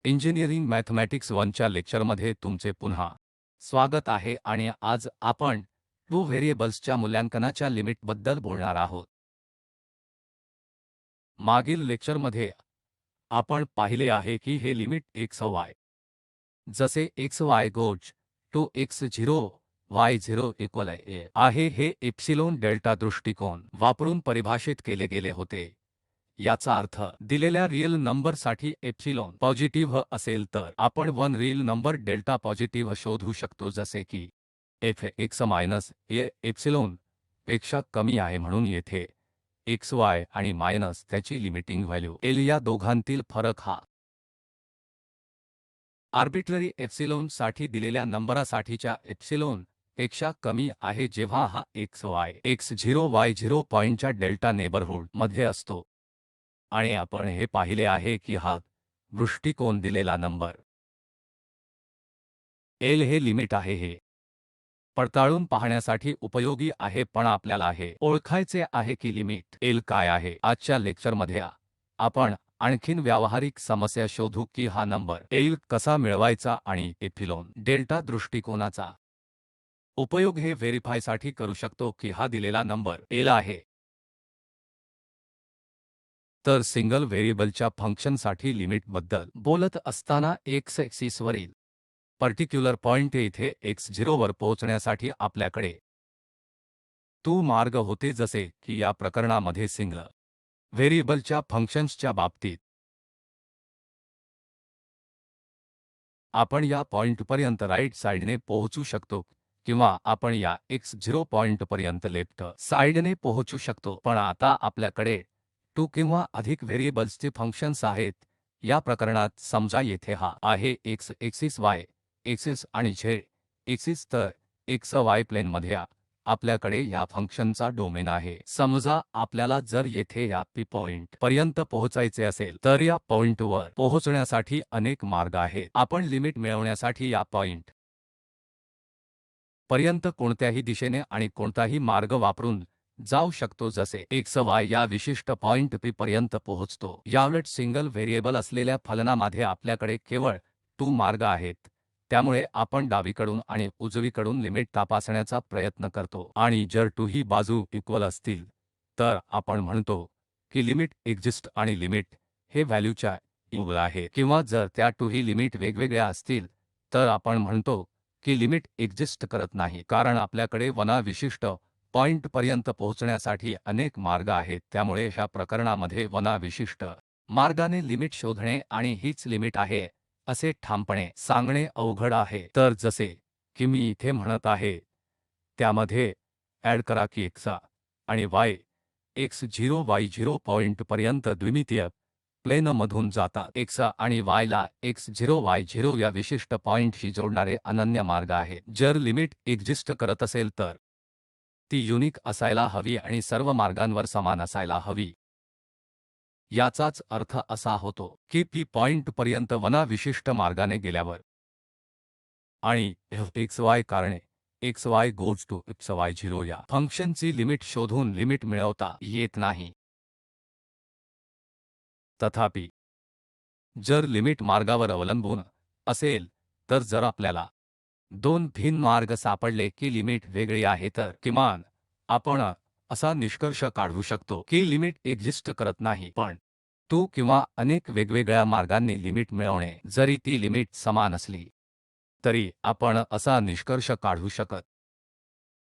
Engineering mathematics 1च्या लेक्चरमध्ये तुमचे पुन्हा स्वागत आहे आणि आज आपण टू व्हेरिएबल्सच्या मूल्यांकनाच्या लिमिटबद्दल बोलणार आहोत. मागील लेक्चरमध्ये आपण पाहिले आहे की हे लिमिट x y जसे x y goes to x0 y0 equal a आहे हे एप्सिलॉन डेल्टा दृष्टिकोन वापरून परिभाषित केले गेले होते. याचा अर्थ दिलेल्या रियल नंबरसाठी एप्सिलॉन पॉझिटिव्ह असेल तर आपण one real number delta positive शोधू शकतो, जसे की f x minus a epsilon पेक्षा कमी आहे म्हणून येथे x y आणि मायनस त्याची लिमिटिंग व्हॅल्यू l या दोघांतील फरक हा आर्बिट्ररी एप्सिलॉन साठी दिलेल्या नंबरासाठीच्या एप्सिलॉन पेक्षा कमी आहे जेव्हा हा x y x0 y0 पॉइंटच्या डेल्टा नेबरहूड मध्ये असतो. आणि आपण हे पाहिले आहे की हा दृष्टिकोन दिलेला नंबर l हे लिमिट आहे हे पडताळून पाहण्यासाठी उपयोगी आहे, पण आपल्याला हे ओळखायचे आहे की लिमिट l काय आहे. आजच्या लेक्चरमध्ये आपण आणखीन व्यावहारिक समस्या शोधू की हा नंबर l कसा मिळवायचा आणि एप्सिलॉन डेल्टा दृष्टिकोनाचा उपयोग हे व्हेरीफायसाठी करू शकतो की हा दिलेला नंबर l आहे. तर सिंगल व्हेरिएबलच्या फंक्शनसाठी लिमिटबद्दल बोलत असताना x ॲक्सिसवरील पर्टिक्युलर पॉइंट येथे x0 वर पोहोचण्यासाठी आपल्याकडे तो मार्ग होते, जसे की या प्रकरणामध्ये सिंगल व्हेरिएबलच्या फंक्शन्सच्या बाबतीत आपण या पॉइंटपर्यंत राईट साइडने पोहोचू शकतो किंवा आपण या x0 पॉइंटपर्यंत लेफ्ट साइडने पोहोचू शकतो. पण आता आपल्याकडे 2 किंवा अधिक व्हेरिएबल्सचे फंक्शन्स आहेत. या प्रकरणात समजा येथे हा आहे x ॲक्सिस y ॲक्सिस आणि z ॲक्सिस, तर x y प्लेनमध्ये आपल्याकडे या फंक्शनचा डोमेन आहे. समजा आपल्याला जर येथे या p पॉइंट पर्यंत पोहोचायचे असेल तर या पॉइंटवर पोहोचण्यासाठी अनेक मार्ग आहेत. आपण लिमिट मिळवण्यासाठी या पॉइंट पर्यंत कोणत्याही दिशेने आणि कोणताही मार्ग वापरून जाऊ शकतो, जसे x y या विशिष्ट पॉइंट p पर्यंत पोहोचतो. याउलट सिंगल व्हेरिएबल असलेल्या फलनामध्ये आपल्याकडे केवळ 2 मार्ग आहेत. त्यामुळे आपण डावीकडून आणि उजवीकडून लिमिट तपासण्याचा प्रयत्न करतो आणि जर 2 ही बाजू इक्वल असतील तर आपण म्हणतो की लिमिट एक्झिस्ट आणि लिमिट हे व्हॅल्यूच्या इक्वल आहे, किंवा जर त्या 2 ही लिमिट वेगवेगळ्या असतील तर आपण म्हणतो की लिमिट एक्झिस्ट करत नाही, कारण आपल्याकडे वना विशिष्ट पॉइंट पर्यंत पोहोचण्यासाठी अनेक मार्ग आहेत. त्यामुळे ह्या प्रकरणामध्ये वना विशिष्ट मार्गाने लिमिट शोधणे आणि हीच लिमिट आहे असे ठामपणे सांगणे अवघड आहे. तर जसे की मी इथे म्हणत आहे त्यामध्ये ॲड करा की x आणि y x0 y0 पॉइंटपर्यंत द्विमितीय प्लेनमधून जातात. x आणि y ला x0 y0 या विशिष्ट पॉइंटशी जोडणारे अनन्य मार्ग आहेत. जर लिमिट एक्झिस्ट करत असेल तर ती युनिक असायला हवी आणि सर्व मार्गांवर समान असायला हवी. याचाच अर्थ असा होतो की p पॉइंटपर्यंत वना विशिष्ट मार्गाने गेल्यावर आणि x y कारणे x y goes to x y0 या फंक्शनची लिमिट शोधून लिमिट मिळवता येत नाही. तथापि जर लिमिट मार्गावर अवलंबून असेल तर जर आपल्याला 2 भिन्न मार्ग सापडले की लिमिट वेगळी आहे तर किमान आपण असा निष्कर्ष काढू शकतो की लिमिट एक्झिस्ट करत नाही. पण तो किंवा अनेक वेगवेगळ्या मार्गांनी लिमिट मिळवणे, जरी ती लिमिट समान असली तरी आपण असा निष्कर्ष काढू शकत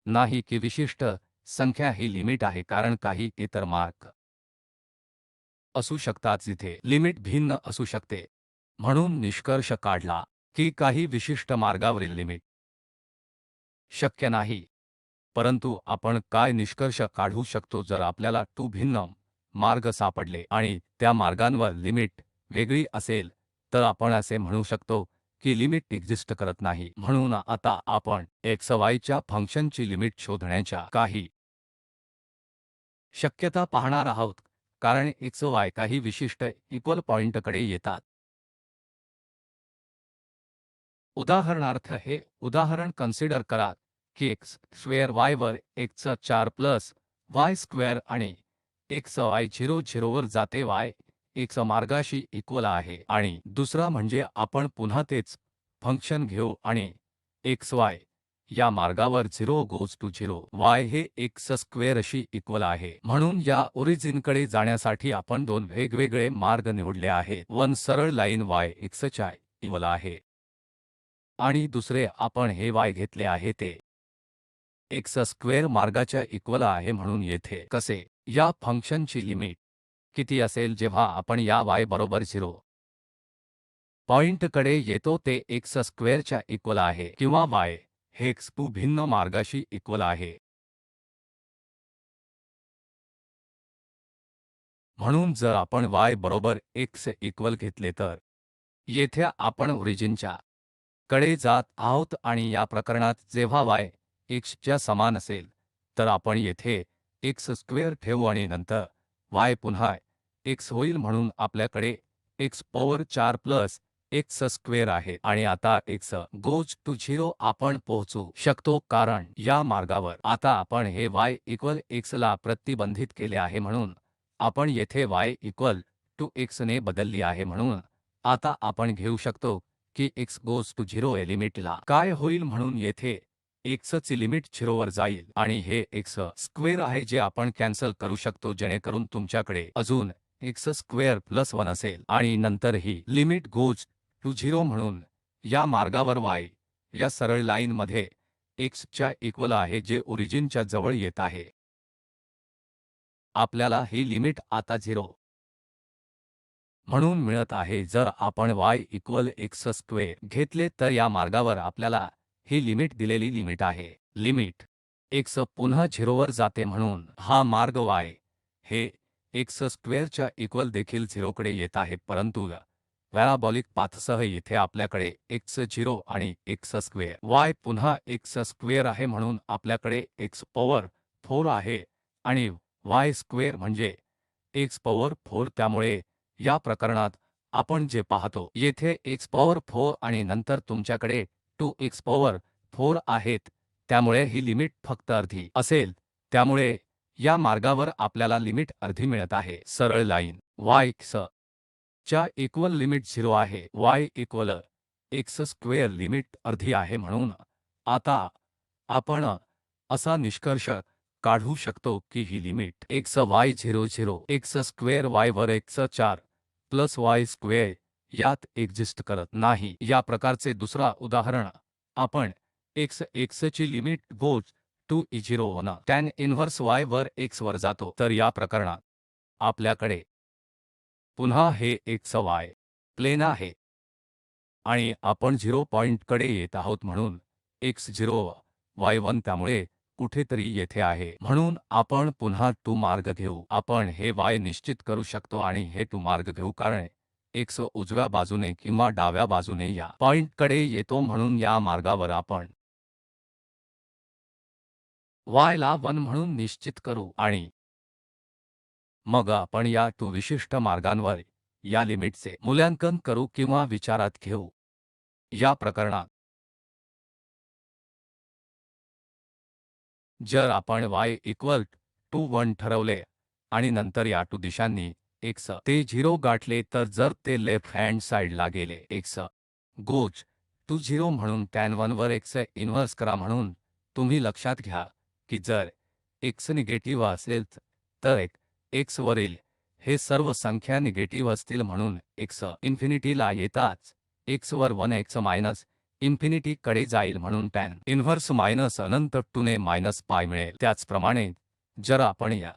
नाही की विशिष्ट संख्या ही लिमिट आहे, कारण काही इतर मार्ग असू शकतात जिथे लिमिट भिन्न असू शकते. म्हणून निष्कर्ष काढला की काही विशिष्ट मार्गावरील लिमिट शक्य नाही. परंतु आपण काय निष्कर्ष काढू शकतो, जर आपल्याला 2 भिन्न मार्ग सापडले आणि त्या मार्गांवर लिमिट वेगळी असेल तर आपण असे म्हणू शकतो की लिमिट एक्झिस्ट करत नाही. म्हणून आता आपण x y च्या फंक्शनची लिमिट शोधण्याच्या काही शक्यता पाहणार आहोत, कारण x y काही विशिष्ट इक्वल पॉइंटकडे येतात. उदाहरणार्थ हे उदाहरण कन्सिडर करा की x स्क्वेअर y वर x 4 प्लस y स्क्वेअर आणि x y 0 0 वर जाते y x मार्गाशी इक्वल आहे आणि दुसरा म्हणजे आपण पुन्हा तेच फंक्शन घेऊ आणि xy या मार्गावर 0 गोज टू 0 y हे x स्क्वेअरशी इक्वल आहे. म्हणून या ओरिजिनकडे जाण्यासाठी आपण दोन वेगवेगळे मार्ग निवडले आहेत. वन सरळ लाईन y x च्या इक्वल आहे आणि दुसरे आपण हे y घेतले आहे ते x स्क्वेअर मार्गाच्या इक्वल आहे. म्हणून येथे कसे या फंक्शनची लिमिट किती असेल जेव्हा आपण या y बरोबर 0 पॉइंटकडे येतो ते x स्क्वेअरच्या इक्वल आहे किंवा y हे x2 भिन्न मार्गाशी इक्वल आहे. म्हणून जर आपण y बरोबर x इक्वल घेतले तर येथे आपण ओरिजिनच्या कडे जात आहोत आणि या प्रकरणात जेव्हा y x च्या समान असेल तर आपण येथे x स्क्वेअर ठेवू आणि नंतर y पुन्हा x होईल. म्हणून आपल्याकडे x power 4 plus x square आहे आणि आता x गोज टू 0 आपण पोहोचू शकतो कारण या मार्गावर आता आपण हे y इक्वल x ला प्रतिबंधित केले आहे. म्हणून आपण येथे y इक्वल टू x ने बदलली आहे. म्हणून आता आपण घेऊ शकतो की x गोज टू 0 ए लिमिटला काय होईल. म्हणून येथे x ची लिमिट 0 वर जाईल आणि हे x स्क्वेअर आहे जे आपण कॅन्सल करू शकतो जेणेकरून तुमच्याकडे अजून x स्क्वेअर प्लस 1 असेल आणि नंतर ही लिमिट गोज टू 0 म्हणून या मार्गावर y या सरळ लाईन मध्ये x च्या इक्वल आहे जे ओरिजिनच्या जवळ येत आहे. आपल्याला ही लिमिट आता 0 म्हणून मिळत आहे. जर आपण y इक्वल x स्क्वेअर घेतले तर या मार्गावर आपल्याला ही लिमिट दिलेली लिमिट आहे. लिमिट x पुन्हा 0 वर जाते म्हणून हा मार्ग y हे x स्क्वेअरच्या इक्वल देखील 0 कडे येत आहे. परंतु पॅराबॉलिक पाथसह येथे आपल्याकडे x 0 आणि x स्क्वेअर y पुन्हा x स्क्वेअर आहे. म्हणून आपल्याकडे x पॉवर 4 आहे आणि y स्क्वेअर म्हणजे x पॉवर 4. त्यामुळे या प्रकरणात आपण जे पाहतो येथे x पॉवर 4 आणि नंतर तुमच्याकडे 2x पॉवर 4 आहेत. त्यामुळे ही लिमिट फक्त अर्धी असेल. त्यामुळे या मार्गावर आपल्याला लिमिट अर्धी मिळत आहे. सरळ लाईन y x च्या इक्वल लिमिट 0 आहे. y equal x square limit अर्धी आहे. म्हणून आता आपण असा निष्कर्ष काढू शकतो की ही limit x y 0 0 x square y वर x 4 प्लस y स्क्वेअर यात एक्झिस्ट करत नाही. या प्रकारचे दुसरा उदाहरण आपण x x ची limit goes to 0 1 tan inverse y वर x वर जातो. तर या प्रकरणात आपल्याकडे पुन्हा हे x y प्लेन आहे आणि आपण 0 पॉइंटकडे येत आहोत. म्हणून x 0 y 1 त्यामुळे कुठेतरी येथे आहे. म्हणून आपण पुन्हा 2 मार्ग घेऊ. आपण हे y निश्चित करू शकतो आणि हे 2 मार्ग घेऊ कारण x उजव्या बाजूने किंवा डाव्या बाजूने या पॉइंटकडे येतो. म्हणून या मार्गावर आपण y ला 1 म्हणून निश्चित करू आणि मग आपण या 2 विशिष्ट मार्गांवर या लिमिटचे मूल्यांकन करू किंवा विचारात घेऊ. या प्रकरणात जर आपण y इक्वल टू 1 ठरवले आणि नंतर या 2 दिशांनी x ते 0 गाठले तर जर ते लेफ्ट हँड साइडला गेले x गोज टू 0 म्हणून टॅन 1 वर x इन्व्हर्स करा. म्हणून तुम्ही लक्षात घ्या की जर x निगेटिव्ह असेल तर x वरील हे सर्व संख्या निगेटिव्ह असतील. म्हणून x इन्फिनिटीला येताच x वर 1 x मायनस इन्फिनिटी कडे जाईल. म्हणून टॅन इन्व्हर्स मायनस अनंत 2 ने मायनस पाय मिळेल. त्याचप्रमाणे जर आपण या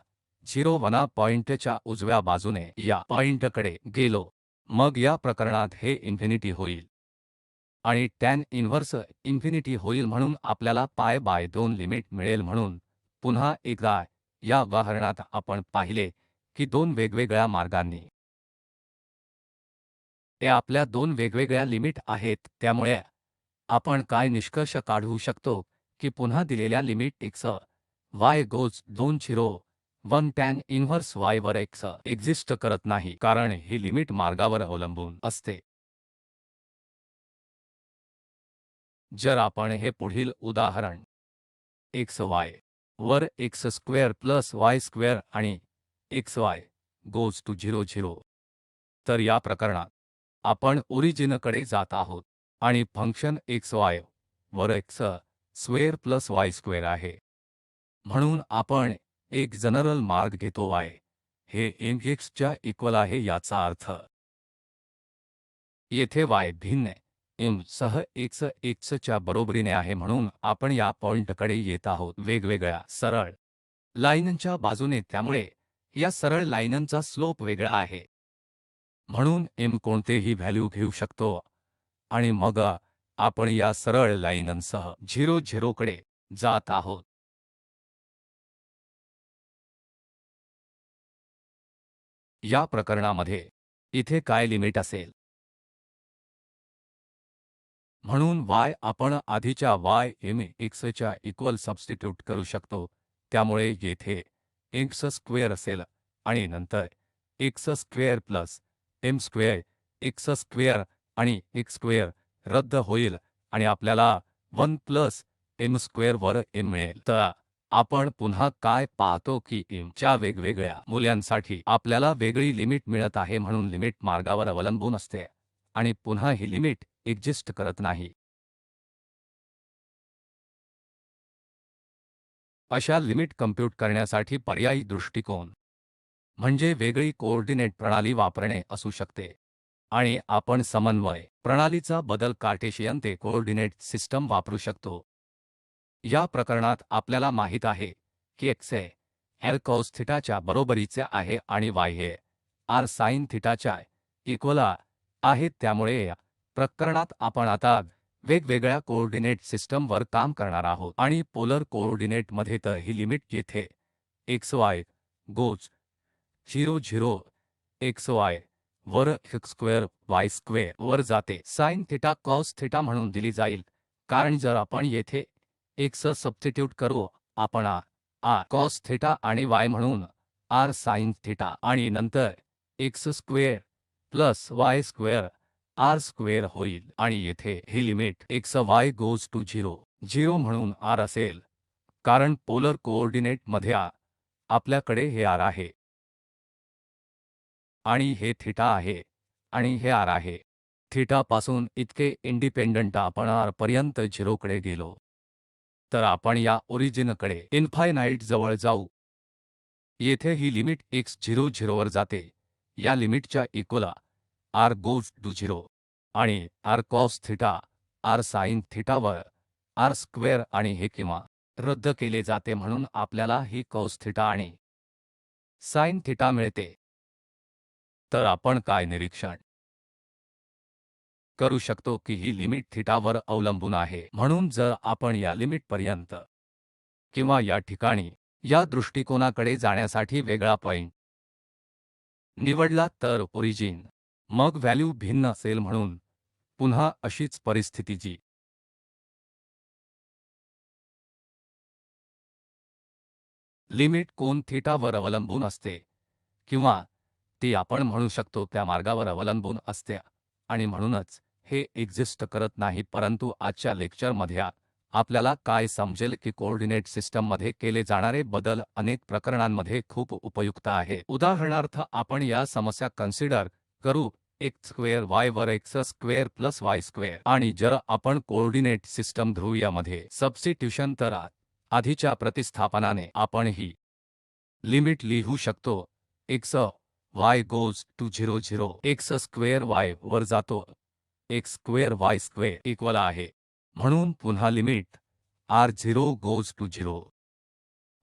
0 1 पॉइंटच्या उजव्या बाजूने या पॉइंटकडे गेलो मग या प्रकरणात हे इन्फिनिटी होईल आणि टॅन इन्व्हर्स इन्फिनिटी होईल. म्हणून आपल्याला पाय बाय 2 लिमिट मिळेल. म्हणून पुन्हा एकदा या उदाहरणात आपण पाहिले की 2 वेगवेगळ्या मार्गांनी ते आपल्या 2 वेगवेगळ्या लिमिट आहेत. त्यामुळे आपण काय निष्कर्ष काढू शकतो की पुन्हा दिलेल्या limit x y goes 2 0 1 tan inverse y वर x एक्झिस्ट करत नाही कारण ही लिमिट मार्गावर अवलंबून असते. जर आपण हे पुढील उदाहरण x y वर x square plus y square आणि x y गोज टू 0 0 तर या प्रकरणात आपण ओरिजिनकडे जात आहोत आणि फंक्शन xy वर x square plus y square आहे. म्हणून आपण एक जनरल मार्ग घेतो y हे mx च्या इक्वल आहे, याचा अर्थ येथे y भिन्न m सह x च्या बरोबरीने आहे. म्हणून आपण या पॉइंटकडे येत आहोत वेगवेगळ्या सरळ लाईनच्या बाजूने, त्यामुळे या सरळ लाईनचा स्लोप वेगळा आहे. म्हणून m कोणतेही व्हॅल्यू घेऊ शकतो आणि मग आपण या सरळ लाईनसह 0 0 कडे जात आहोत. या प्रकरणामध्ये इथे काय लिमिट असेल? म्हणून y आपण आधीच्या y m x च्या इक्वल सबस्टिट्यूट करू शकतो. त्यामुळे येथे x स्क्वेअर असेल आणि नंतर x square plus m square x square आणि x स्क्वेअर रद्द होईल आणि आपल्याला 1 प्लस m स्क्वेअर वर m मिळेल. तर आपण पुन्हा काय पाहतो की m च्या वेगवेगळ्या मूल्यांसाठी आपल्याला वेगळी लिमिट मिळत आहे. म्हणून लिमिट मार्गावर अवलंबून असते आणि पुन्हा ही लिमिट एक्झिस्ट करत नाही. अशा लिमिट कम्प्यूट करण्यासाठी पर्यायी दृष्टिकोन म्हणजे वेगळी कोऑर्डिनेट प्रणाली वापरणे असू शकते आणि आपण समन्वय प्रणालीचा बदल कार्टेशियन ते कोऑर्डिनेट सिस्टम वापरू शकतो. या प्रकरणात आपल्याला माहित आहे की x हे r cos थीटाच्या बरोबरीचे आहे आणि y हे r sin थीटाच्या इक्वल आहे. त्यामुळे या प्रकरणात आपण आता वेगवेगळ्या कोऑर्डिनेट सिस्टमवर काम करणार आहोत आणि पोलर कोऑर्डिनेटमध्ये तर ही लिमिट येथे xy गोज 0 0 xy वर x स्क्वेअर y स्क्वेअर वर जाते sin थीटा cos थीटा म्हणून दिली जाईल. कारण जर आपण येथे x सबस्टिट्यूट करू, आपण r cos थीटा आणि y म्हणून r sin थीटा आणि नंतर x square plus y square r square होईल आणि येथे ही limit x y goes to 0 0 म्हणून r असेल. कारण पोलर कोऑर्डिनेट मध्ये आपल्याकडे हे r आहे आणि हे थीटा आहे आणि हे r आहे. थीटापासून इतके इंडिपेंडंट आपण r पर्यंत 0 कडे गेलो तर आपण या ओरिजिनकडे इन्फायनाइट जवळ जाऊ. येथे ही लिमिट x 0 0 वर जाते. या लिमिटच्या इक्वल r गोज टू 0 आणि r cos theta r sin theta वर r स्क्वेअर आणि हे किंवा रद्द केले जाते. म्हणून आपल्याला ही cos थीटा आणि sin थीटा मिळते. तर आपण काय निरीक्षण करू शकतो की ही लिमिट थीटावर अवलंबून आहे. म्हणून जर आपण या लिमिट पर्यंत किंवा या ठिकाणी या दृष्टिकोनाकडे जाण्यासाठी वेगळा पॉइंट निवडला तर ओरिजिन मग व्हॅल्यू भिन्न असेल. म्हणून पुन्हा अशीच परिस्थिती जी लिमिट कोन थीटावर अवलंबून असते किंवा ती आपण म्हणू शकतो त्या मार्गावर अवलंबून असते आणि म्हणूनच हे एक्झिस्ट करत नाही. परंतु आजच्या लेक्चरमध्ये आपल्याला काय समजेल की कोऑर्डिनेट सिस्टममध्ये केले जाणारे बदल अनेक प्रकरणांमध्ये खूप उपयुक्त आहे. उदाहरणार्थ आपण या समस्या कन्सिडर करू x स्क्वेअर y वर x square plus y square आणि जर आपण कोऑर्डिनेट सिस्टम ध्रुवीयमध्ये सबस्टिट्यूशन तर आधीच्या प्रतिस्थापनाने आपण ही लिमिट लिहू शकतो. x y goes to 0 0 x square y वर जातो x square y square equal आहे. म्हणून पुन्हा लिमिट r 0 गोज टू 0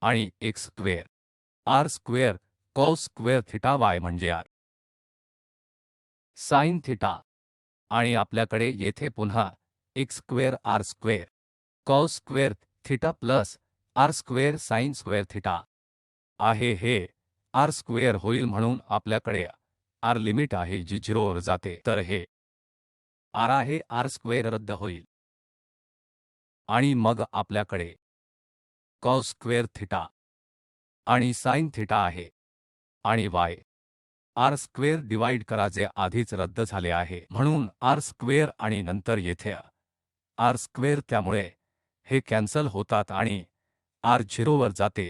आणि x square r square cos square theta y म्हणजे r sin थीटा आणि आपल्याकडे येथे पुन्हा x square r square cos square theta plus r square sin square theta आहे. हे r स्क्वेअर होईल. म्हणून आपल्याकडे r लिमिट आहे जी 0 वर जाते. तर हे r आहे, r स्क्वेअर रद्द होईल आणि मग आपल्याकडे cos स्क्वेअर थीटा आणि sin थीटा आहे आणि y r स्क्वेअर डिवाइड करा जे आधीच रद्द झाले आहे. म्हणून r स्क्वेअर आणि नंतर येथे r स्क्वेअर, त्यामुळे हे कॅन्सल होतात आणि r 0 वर जाते.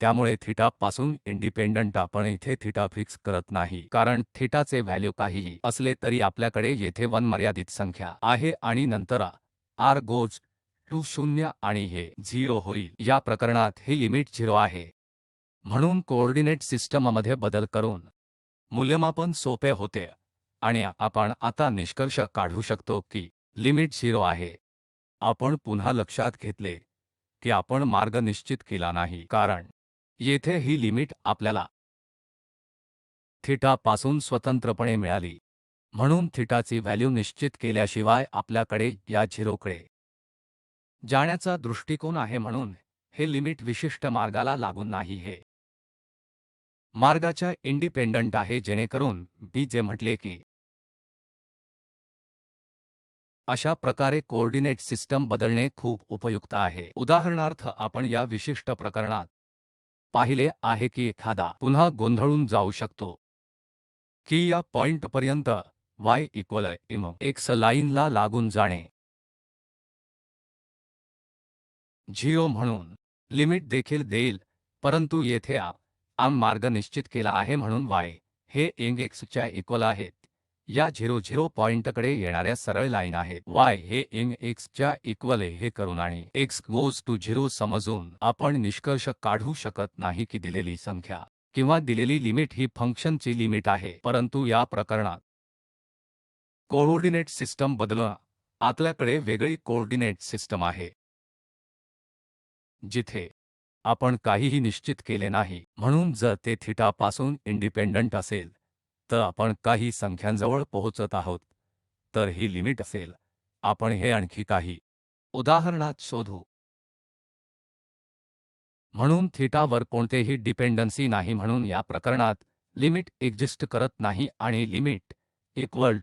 त्यामुळे थीटा पासून इंडिपेंडंट आपण इथे थीटा फिक्स करत नाही, कारण थीटाचे व्हॅल्यू काहीही असले तरी आपल्याकडे येथे 1 मर्यादित संख्या आहे आणि नंतर r गोज टू 0 आणि हे 0 होईल। या प्रकरणात हे लिमिट 0 आहे, म्हणून कोऑर्डिनेट सिस्टममध्ये बदल करून मूल्यमापन सोपे होते आणि आपण आता निष्कर्ष काढू शकतो की लिमिट 0 आहे। आपण पुन्हा लक्षात घेतले की आपण मार्ग निश्चित केला नाही, कारण येथे ही लिमिट आपल्याला थीटा पासून स्वतंत्रपणे मिळाली, म्हणून थीटाची व्हॅल्यू निश्चित केल्याशिवाय आपल्याकडे या 0 कडे जाण्याचा दृष्टिकोन आहे, म्हणून हे लिमिट विशिष्ट मार्गाला लागून नाही, हे मार्गाच्या इंडिपेंडंट आहे, जेणेकरून मी जे म्हटले की अशा प्रकारे कोऑर्डिनेट सिस्टम बदलणे खूप उपयुक्त आहे। उदाहरणार्थ आपण या विशिष्ट प्रकरणात पाहिले आहे की एखादा पुन्हा गोंधळून जाऊ शकतो की या पॉइंटपर्यंत y इक्वल mx लाईनला लागून जाणे 0 म्हणून लिमिट देखील देईल, परंतु येथे आम मार्ग निश्चित केला आहे, म्हणून y हे mx च्या इक्वल आहेत। या 0 पॉइंटकडे येणाऱ्या सरळ लाईन आहेत। y हे mx च्या इक्वल हे करून आणि x गोज टू 0 समजून आपण निष्कर्ष काढू शकत नाही की दिलेली संख्या किंवा दिलेली लिमिट ही फंक्शनची लिमिट आहे, परंतु या प्रकरणात कोऑर्डिनेट सिस्टम बदलून आपल्याकडे वेगळी कोऑर्डिनेट सिस्टम आहे, जिथे आपण काहीही निश्चित केले नाही, म्हणून जर ते थीटा पासून इंडिपेंडंट असेल तर आपण काही संख्यांजवळ पोहोचत आहोत, तर ही लिमिट असेल। आपण हे आणखी काही उदाहरणात शोधू। म्हणून थीटावर कोणतेही डिपेंडन्सी नाही, म्हणून या प्रकरणात लिमिट एक्झिस्ट करत नाही आणि लिमिट इक्वल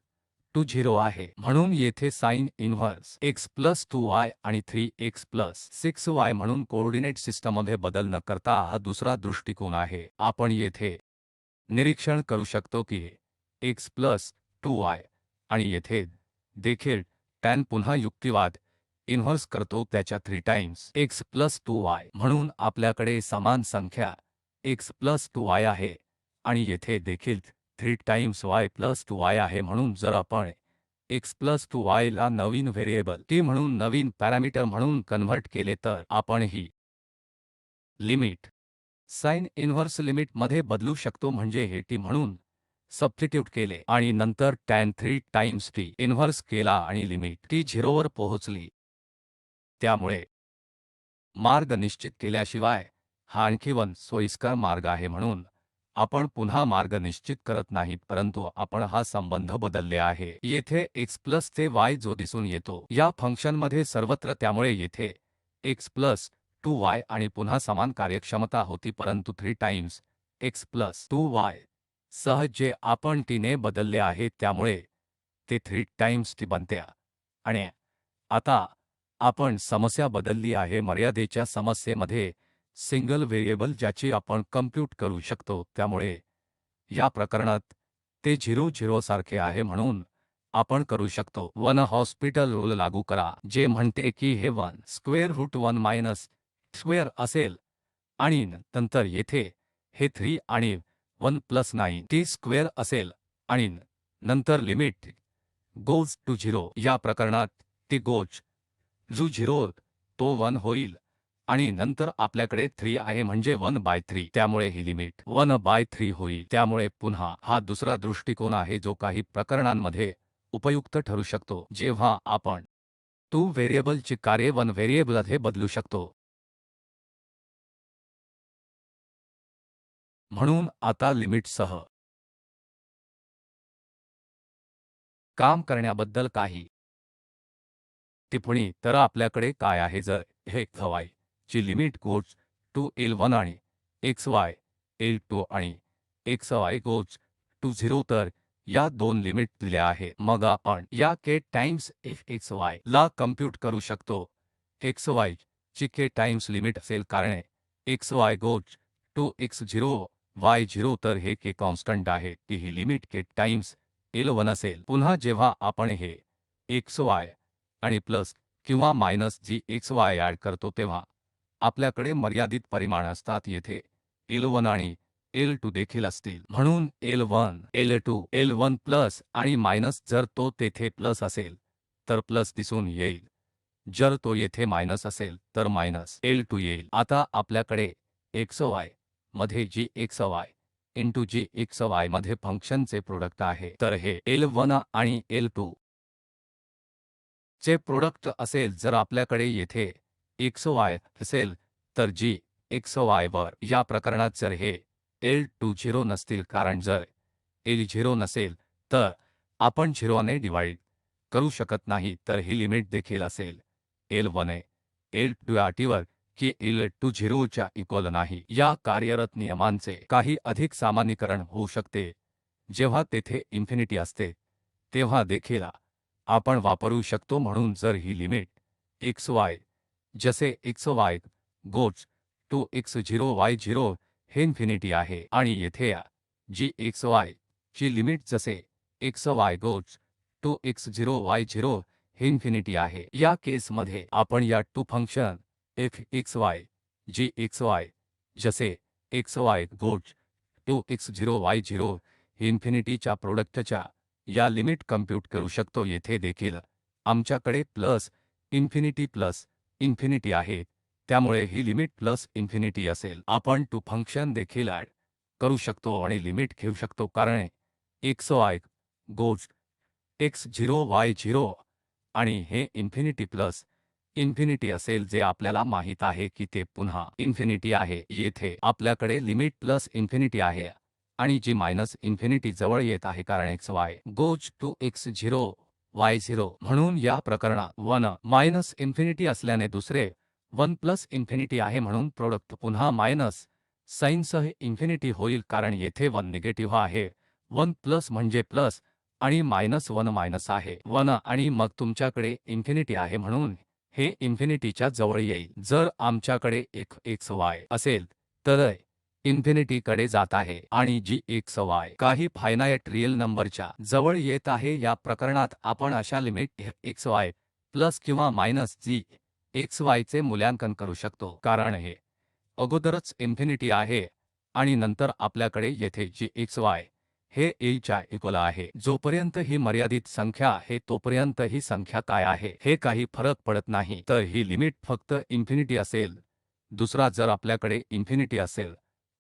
टू 0 आहे, म्हणून येथे sign inverse x plus 2y आणि 3x प्लस 6y म्हणून कोऑर्डिनेट सिस्टममध्ये बदल न करता हा दुसरा दृष्टिकोन आहे। आपण येथे निरीक्षण करू शकतो की x प्लस 2y आणि येथे देखील टॅन पुन्हा युक्तिवाद इन्व्हर्स करतो त्याच्या 3 टाइम्स x प्लस 2y, म्हणून आपल्याकडे समान संख्या x प्लस 2y आहे आणि येथे देखील 3 टाइम्स y प्लस 2y आहे, म्हणून जर आपण x प्लस 2y ला नवीन व्हेरिएबल t म्हणून नवीन पॅरामीटर म्हणून कन्व्हर्ट केले तर आपण ही लिमिट साइन इन्व्हर्स लिमिट मध्ये बदलू शकतो, म्हणजे हे t म्हणून सबस्टिट्यूट केले आणि नंतर टॅन 3 टाइम्स t इन्व्हर्स केला आणि लिमिट t 0 वर पोहोचली। त्यामुळे मार्ग निश्चित केल्याशिवाय हा आणखी सोयीस्कर मार्ग आहे, म्हणून आपण पुन्हा मार्ग निश्चित करत नाही, परंतु आपण हा संबंध बदलले आहे। येथे x प्लस ते y जो दिसून येतो या फंक्शनमध्ये सर्वत्र, त्यामुळे येथे x प्लस 2y आणि पुन्हा समान कार्यक्षमता होती, परंतु 3 टाइम्स x प्लस 2y सह जे आपण t ने बदलले आहे, त्यामुळे ते 3 टाइम्स t बनते। आणि आता आपण समस्या बदलली आहे मर्यादेच्या समस्येमध्ये सिंगल व्हेरिएबल ज्याची आपण कम्प्यूट करू शकतो, त्यामुळे या प्रकरणात ते 0 सारखे आहे, म्हणून आपण करू शकतो 1 हॉस्पिटल रूल लागू करा, जे म्हणते की हे 1 स्क्वेअर रूट 1 मायनस स्क्वेअर असेल आणि नंतर येथे हे 3 आणि 1 प्लस 9 t स्क्वेअर असेल आणि नंतर लिमिट गोज टू 0। या प्रकरणात t गोज टू 0 तो 1 होईल आणि नंतर आपल्याकडे 3 आहे, म्हणजे 1 बाय 3, त्यामुळे ही लिमिट 1 बाय 3 होईल। त्यामुळे पुन्हा हा दुसरा दृष्टिकोन आहे जो काही प्रकरणांमध्ये उपयुक्त ठरू शकतो, जेव्हा आपण 2 व्हेरिएबलची कार्ये 1 व्हेरिएबलमध्ये बदलू शकतो। म्हणून आता लिमिटसह काम करण्याबद्दल काही टिप्पणी तर आपल्याकडे काय आहे, जर हे y ची लिमिट गोज टू L1 आणि xy L2 आणि xy गोज टू 0, तर या दोन लिमिट दिल्या आहेत। मग आपण या k टाइम्स fxy ला कम्प्यूट करू शकतो। xy ची k टाइम्स लिमिट असेल, कारण xy goes to x0 y0, तर हे k कॉन्स्टंट आहे की ही लिमिट k टाइम्स L1 असेल। पुन्हा जेव्हा आपण हे xy आणि प्लस किंवा मायनस gxy ॲड करतो, तेव्हा आपल्याकडे मर्यादित परिमाण असतात, येथे L1 आणि L2 देखील असतील, म्हणून L1 L2 L1 प्लस आणि मायनस. जर तो तेथे प्लस असेल तर प्लस दिसून येईल, जर तो येथे मायनस असेल तर मायनस L2 येईल. आता आपल्याकडे xy मध्ये gxy इंटू gxy मध्ये फंक्शनचे प्रोडक्ट आहे, तर हे L1 आणि L2 चे प्रोडक्ट असेल. जर आपल्याकडे येथे xy असेल तर gxy वर या प्रकरणात जर हे L2 0 नसतील, कारण जर L 0 नसेल तर आपण 0 ने डिवाइड करू शकत नाही, तर ही लिमिट देखील असेल L1 L2 या अटीवर की L2 0 च्या इक्वल नाही. या कार्यरत नियमांचे काही अधिक सामान्यीकरण होऊ शकते जेव्हा तेथे इन्फिनिटी असते, तेव्हा देखील आपण वापरू शकतो. म्हणून जर ही लिमिट xy जसे xy goes to x0 y0 हे इन्फिनिटी आहे आणि येथे या gxy ची लिमिट जसे xy goes to x0 y0 हे इन्फिनिटी आहे. या केसमध्ये आपण या टू फंक्शन fxy gxy जसे xy goes to x0 y0 हे इन्फिनिटीच्या प्रोडक्टच्या या लिमिट कम्प्यूट करू शकतो. येथे देखील आमच्याकडे प्लस इन्फिनिटी आहे, त्यामुळे ही लिमिट प्लस इन्फिनिटी असेल. आपण टू फंक्शन देखील ॲड करू शकतो आणि लिमिट घेऊ शकतो, कारण xy गोज x0 y0 आणि हे इन्फिनिटी प्लस इन्फिनिटी असेल, जे आपल्याला माहित आहे की ते पुन्हा इन्फिनिटी आहे. येथे आपल्याकडे लिमिट प्लस इन्फिनिटी आहे आणि जी मायनस इन्फिनिटी जवळ येत आहे, कारण xy goes to x0 y0. म्हणून या प्रकरणात 1 मायनस इन्फिनिटी असल्याने दुसरे 1 प्लस इन्फिनिटी आहे, म्हणून प्रोडक्ट पुन्हा मायनस साइनसह इन्फिनिटी होईल, कारण येथे 1 निगेटिव्ह आहे. 1 प्लस म्हणजे प्लस आणि मायनस 1 मायनस आहे 1 आणि मग तुमच्याकडे इन्फिनिटी आहे, म्हणून हे इन्फिनिटीच्या जवळ येईल. जर आमच्याकडे एक xy असेल तर इन्फिनिटी कडे जात आहे आणि gxy काही फायनाइट रियल नंबरच्या जवळ येत आहे. या प्रकरणात आपण अशा लिमिट xy प्लस किंवा मायनस gxy चे मूल्यांकन करू शकतो, कारण हे अगोदरच इन्फिनिटी आहे आणि नंतर आपल्याकडे येथे gxy हे a च्या इक्वल आहे. जोपर्यंत ही मर्यादित संख्या आहे तोपर्यंत ही संख्या काय आहे हे काही फरक पडत नाही, तर ही लिमिट फक्त इन्फिनिटी असेल. दुसरा, जर आपल्याकडे इन्फिनिटी असेल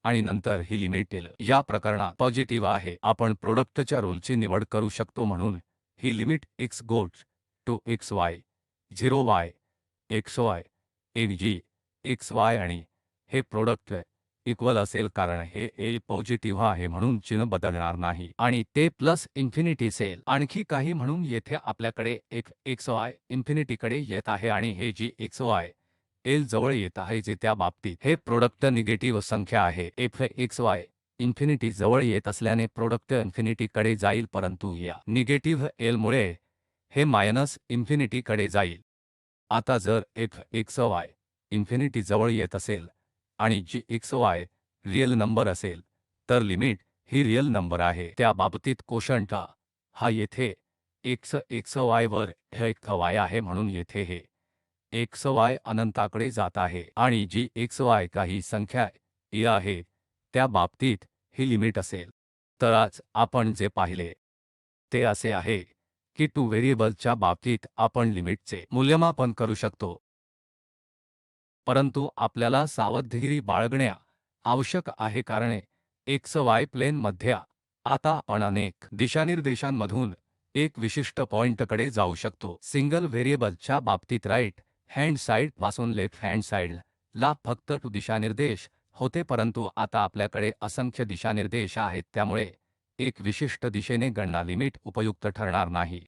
आणि नंतर ही लिमिट L या प्रकरणात पॉझिटिव्ह आहे, आपण प्रोडक्टच्या रूलची निवड करू शकतो. म्हणून ही limit x goes to xy 0 y xy g xy आणि हे प्रोडक्ट इक्वल असेल, कारण हे a पॉझिटिव्ह आहे म्हणून चिन्ह बदलणार नाही आणि ते प्लस इन्फिनिटी असेल. आणखी काही, म्हणून येथे आपल्याकडे एक xy इन्फिनिटीकडे येत आहे आणि हे gxy L जवळ येत आहे, जे त्या बाबतीत हे प्रोडक्ट निगेटिव्ह संख्या आहे. fxy इन्फिनिटी जवळ येत असल्याने प्रोडक्ट इन्फिनिटी कडे जाईल, परंतु या निगेटिव्ह L मुळे हे मायनस इन्फिनिटी कडे जाईल. आता जर fxy इन्फिनिटी जवळ येत असेल आणि gxy रियल नंबर असेल तर लिमिट ही रियल नंबर आहे. त्या बाबतीत कोशंट हा येथे xy वर xy आहे, म्हणून येथे हे xy अनंताकडे जात आहे आणि gxy काही संख्या a आहे, त्या बाबतीत ही लिमिट असेल. तर आज आपण जे पाहिले ते असे आहे की टू व्हेरिएबलच्या बाबतीत आपण लिमिटचे मूल्यमापन करू शकतो, परंतु आपल्याला सावधगिरी बाळगणे आवश्यक आहे, कारण xy प्लेनमध्ये आता आपण अनेक दिशानिर्देशांमधून एक विशिष्ट पॉइंटकडे जाऊ शकतो. सिंगल व्हेरिएबलच्या बाबतीत राईट हँड साइड पासून लेफ्ट हँड साइड ला फक्त टू दिशानिर्देश होते, परंतु आता आपल्याकडे असंख्य दिशानिर्देश आहेत, त्यामुळे एक विशिष्ट दिशेने गणना लिमिट उपयुक्त ठरणार नाही.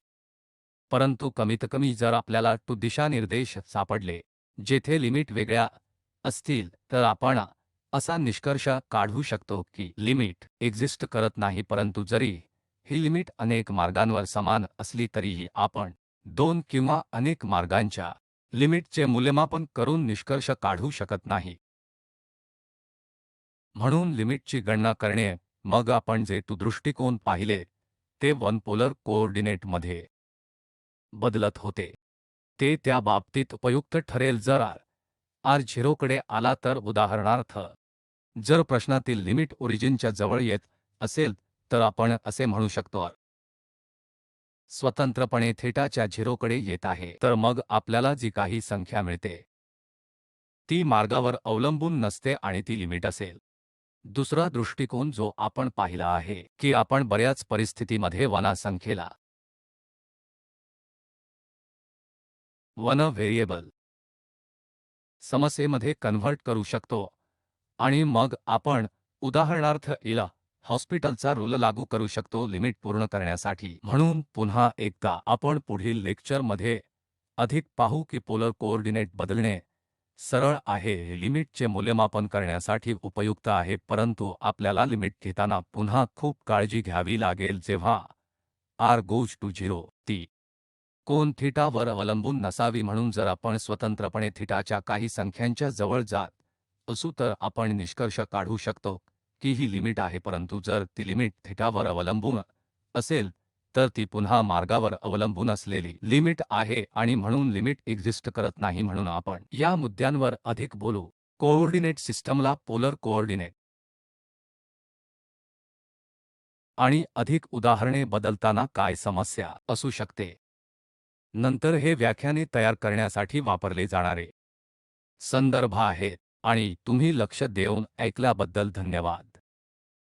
परंतु कमीतकमी जर आपल्याला टू दिशानिर्देश सापडले जेथे लिमिट वेगळ्या असतील, तर आपण असा निष्कर्ष काढू शकतो की लिमिट एक्झिस्ट करत नाही. परंतु जरी ही लिमिट अनेक मार्गांवर समान असली तरीही आपण दोन किंवा अनेक मार्गांच्या लिमिटचे मूल्यमापन करून निष्कर्ष काढू शकत नाही. म्हणून लिमिटची गणना करणे, मग आपण जे टू दृष्टिकोन पाहिले ते वन पोलर कोऑर्डिनेटमध्ये बदलत होते, ते त्या बाबतीत उपयुक्त ठरेल. जर r0 कडे आला तर उदाहरणार्थ जर प्रश्नातील लिमिट ओरिजिनच्या जवळ येत असेल तर आपण असे म्हणू शकतो स्वतंत्रपणे थीटाच्या 0 कडे येत आहे तर मग आपल्याला जी काही संख्या मिळते ती मार्गावर अवलंबून नसते आणि ती लिमिट असेल। दुसरा दृष्टिकोन जो आपण पाहिला आहे की आपण बऱ्याच परिस्थितीमध्ये वना संख्येला वन व्हेरिएबल समस्येमध्ये कन्व्हर्ट करू शकतो आणि मग आपण उदाहरणार्थ इला हॉस्पिटलचा रूल लागू करू शकतो लिमिट पूर्ण करण्यासाठी। म्हणून पुन्हा एकदा आपण पुढील लेक्चरमध्ये अधिक पाहू की पोलर कोऑर्डिनेट बदलणे सरळ आहे लिमिटचे मूल्यमापन करण्यासाठी उपयुक्त आहे परंतु आपल्याला लिमिट घेताना पुन्हा खूप काळजी घ्यावी लागेल जेव्हा r गोज टू 0 ती कोन थीटावर अवलंबून नसावी म्हणून जर आपण स्वतंत्रपणे थीटाच्या काही संख्यांच्या जवळ जात असू तर आपण निष्कर्ष काढू शकतो की ही लिमिट आहे परंतु जर ती लिमिट थीटावर अवलंबून असेल तर ती पुन्हा मार्गावर अवलंबून असलेली लिमिट आहे आणि म्हणून लिमिट एक्झिस्ट करत नाही म्हणून आपण या मुद्द्यांवर अधिक बोलू। कोऑर्डिनेट सिस्टमला पोलर कोऑर्डिनेट आणि अधिक उदाहरणे बदलताना काय समस्या असू शकते नंतर हे व्याख्याने तयार करण्यासाठी वापरले जाणारे संदर्भ आहेत आणि तुम्ही लक्ष देऊन ऐकल्याबद्दल धन्यवाद।